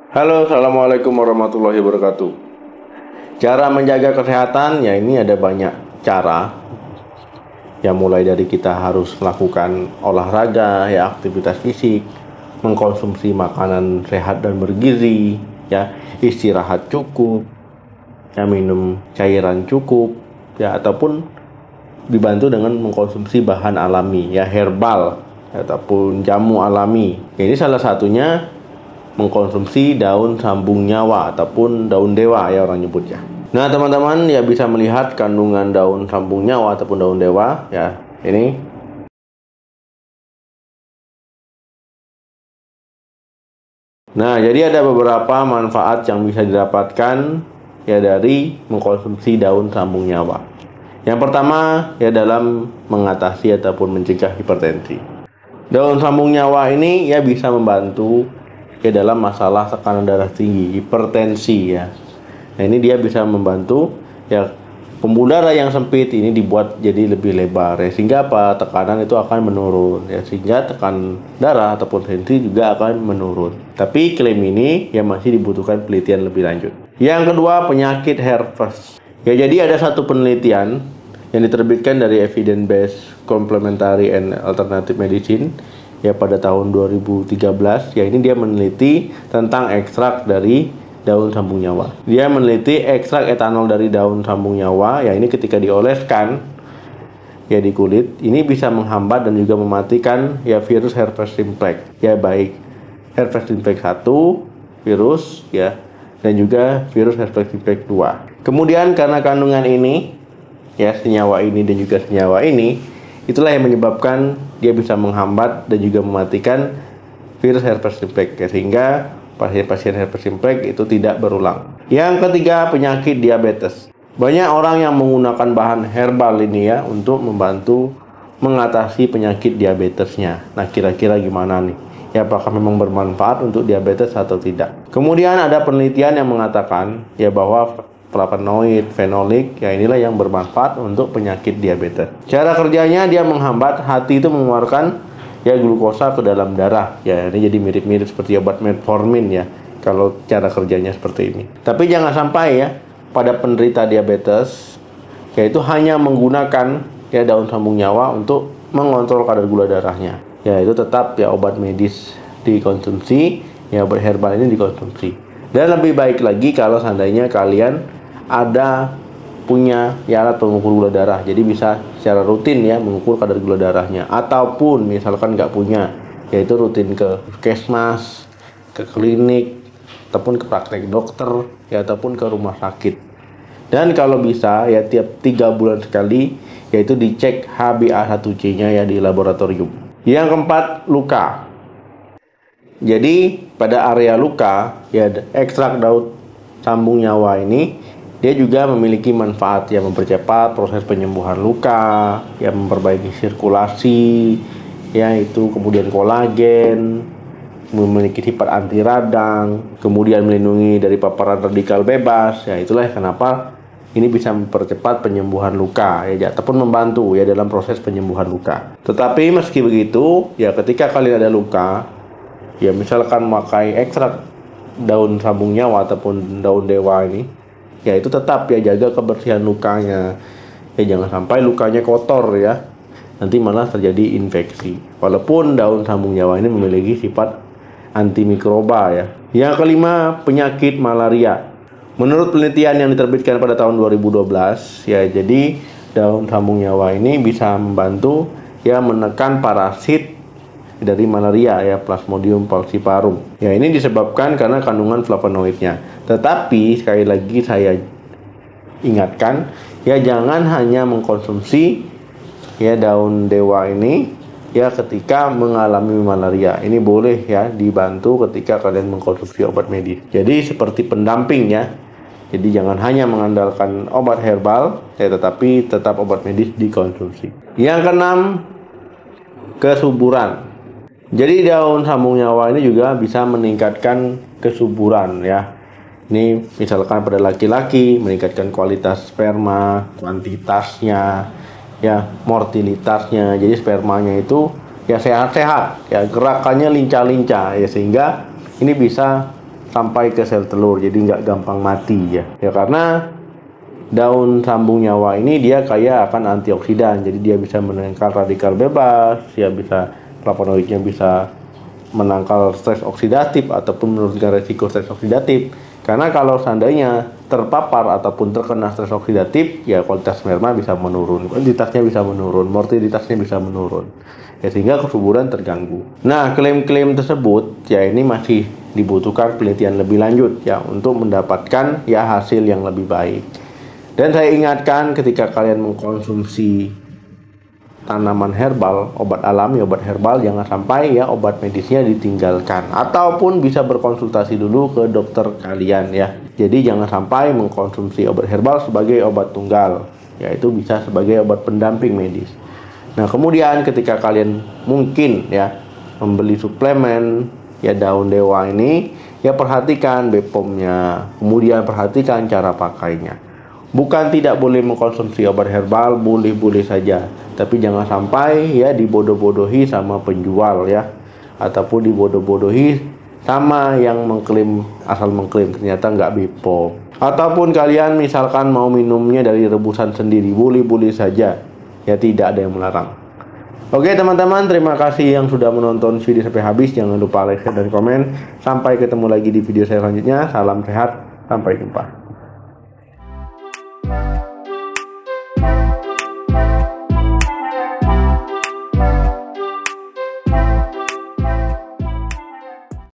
Halo, assalamualaikum warahmatullahi wabarakatuh. Cara menjaga kesehatan, ya ini ada banyak cara. Ya mulai dari kita harus melakukan olahraga, ya aktivitas fisik, mengkonsumsi makanan sehat dan bergizi, ya istirahat cukup, ya minum cairan cukup, ya ataupun dibantu dengan mengkonsumsi bahan alami, ya herbal ataupun jamu alami. Ya, ini salah satunya mengkonsumsi daun sambung nyawa ataupun daun dewa ya orang nyebutnya. Nah teman-teman ya bisa melihat kandungan daun sambung nyawa ataupun daun dewa ya ini. Nah jadi ada beberapa manfaat yang bisa didapatkan ya dari mengkonsumsi daun sambung nyawa. Yang pertama ya dalam mengatasi ataupun mencegah hipertensi. Daun sambung nyawa ini ya bisa membantu ya dalam masalah tekanan darah tinggi, hipertensi ya. Nah ini dia bisa membantu ya pembuluh darah yang sempit ini dibuat jadi lebih lebar ya, sehingga apa tekanan itu akan menurun ya, sehingga tekanan darah ataupun tensi juga akan menurun. Tapi klaim ini ya masih dibutuhkan penelitian lebih lanjut. Yang kedua, penyakit herpes. Ya jadi ada satu penelitian yang diterbitkan dari Evidence Based Complementary and Alternative Medicine ya pada tahun 2013 ya, ini dia meneliti tentang ekstrak dari daun sambung nyawa. Dia meneliti ekstrak etanol dari daun sambung nyawa ya, ini ketika dioleskan ya di kulit ini bisa menghambat dan juga mematikan ya virus herpes simplex ya, baik herpes simplex 1 virus ya dan juga virus herpes simplex 2. Kemudian karena kandungan ini ya, senyawa ini dan juga senyawa ini, itulah yang menyebabkan dia bisa menghambat dan juga mematikan virus herpes simplex ya, sehingga pasien-pasien herpes simplex itu tidak berulang. Yang ketiga, penyakit diabetes. Banyak orang yang menggunakan bahan herbal ini ya untuk membantu mengatasi penyakit diabetesnya. Nah, kira-kira gimana nih? Ya, apakah memang bermanfaat untuk diabetes atau tidak? Kemudian ada penelitian yang mengatakan ya bahwa flavonoid, fenolik, ya inilah yang bermanfaat untuk penyakit diabetes. Cara kerjanya dia menghambat hati itu mengeluarkan ya glukosa ke dalam darah. Ya ini jadi mirip-mirip seperti obat metformin ya kalau cara kerjanya seperti ini. Tapi jangan sampai ya pada penderita diabetes yaitu hanya menggunakan ya daun sambung nyawa untuk mengontrol kadar gula darahnya. Ya itu tetap ya obat medis dikonsumsi, ya obat herbal ini dikonsumsi. Dan lebih baik lagi kalau seandainya kalian ada punya ya alat pengukur gula darah, jadi bisa secara rutin ya mengukur kadar gula darahnya. Ataupun misalkan nggak punya, yaitu rutin ke puskesmas, ke klinik, ataupun ke praktek dokter ya, ataupun ke rumah sakit. Dan kalau bisa ya tiap 3 bulan sekali yaitu dicek HbA1c-nya ya di laboratorium. Yang keempat, luka. Jadi pada area luka ya ekstrak daun sambung nyawa ini dia juga memiliki manfaat yang mempercepat proses penyembuhan luka, yang memperbaiki sirkulasi, ya itu kemudian kolagen, memiliki sifat anti radang, kemudian melindungi dari paparan radikal bebas. Ya itulah kenapa ini bisa mempercepat penyembuhan luka ya, ataupun membantu ya dalam proses penyembuhan luka. Tetapi meski begitu, ya ketika kalian ada luka, ya misalkan memakai ekstrak daun sambung nyawa ataupun daun dewa ini, ya itu tetap ya jaga kebersihan lukanya. Ya jangan sampai lukanya kotor ya, nanti malah terjadi infeksi. Walaupun daun sambung nyawa ini memiliki sifat antimikroba ya. Yang kelima, penyakit malaria. Menurut penelitian yang diterbitkan pada tahun 2012 ya, jadi daun sambung nyawa ini bisa membantu ya menekan parasit dari malaria ya, Plasmodium falciparum. Ya ini disebabkan karena kandungan flavonoidnya. Tetapi sekali lagi saya ingatkan ya, jangan hanya mengkonsumsi ya daun dewa ini ya ketika mengalami malaria. Ini boleh ya dibantu ketika kalian mengkonsumsi obat medis. Jadi seperti pendamping ya. Jadi jangan hanya mengandalkan obat herbal ya, tetapi tetap obat medis dikonsumsi. Yang keenam, kesuburan. Jadi daun sambung nyawa ini juga bisa meningkatkan kesuburan ya. Ini misalkan pada laki-laki meningkatkan kualitas sperma, kuantitasnya, ya mortalitasnya. Jadi spermanya itu ya sehat-sehat, ya gerakannya lincah-lincah ya, sehingga ini bisa sampai ke sel telur, jadi nggak gampang mati ya. Ya karena daun sambung nyawa ini dia kaya akan antioksidan, jadi dia bisa menangkal radikal bebas, ya bisa flavonoidnya bisa menangkal stres oksidatif ataupun menurunkan resiko stres oksidatif. Karena kalau seandainya terpapar ataupun terkena stres oksidatif, ya kualitas sperma bisa menurun, kuantitasnya bisa menurun, mortalitasnya bisa menurun, ya sehingga kesuburan terganggu. Nah, klaim-klaim tersebut ya ini masih dibutuhkan penelitian lebih lanjut ya untuk mendapatkan ya hasil yang lebih baik. Dan saya ingatkan ketika kalian mengkonsumsi tanaman herbal, obat alami, obat herbal, jangan sampai ya obat medisnya ditinggalkan. Ataupun bisa berkonsultasi dulu ke dokter kalian ya. Jadi jangan sampai mengkonsumsi obat herbal sebagai obat tunggal, yaitu bisa sebagai obat pendamping medis. Nah kemudian ketika kalian mungkin ya membeli suplemen ya daun dewa ini, ya perhatikan BPOM-nya, kemudian perhatikan cara pakainya. Bukan tidak boleh mengkonsumsi obat herbal, boleh-boleh saja. Tapi jangan sampai ya dibodoh-bodohi sama penjual ya. Ataupun dibodoh-bodohi sama yang mengklaim, asal mengklaim ternyata nggak BPOM. Ataupun kalian misalkan mau minumnya dari rebusan sendiri, boleh-boleh saja. Ya tidak ada yang melarang. Oke teman-teman, terima kasih yang sudah menonton video sampai habis. Jangan lupa like, share, dan komen. Sampai ketemu lagi di video saya selanjutnya. Salam sehat, sampai jumpa.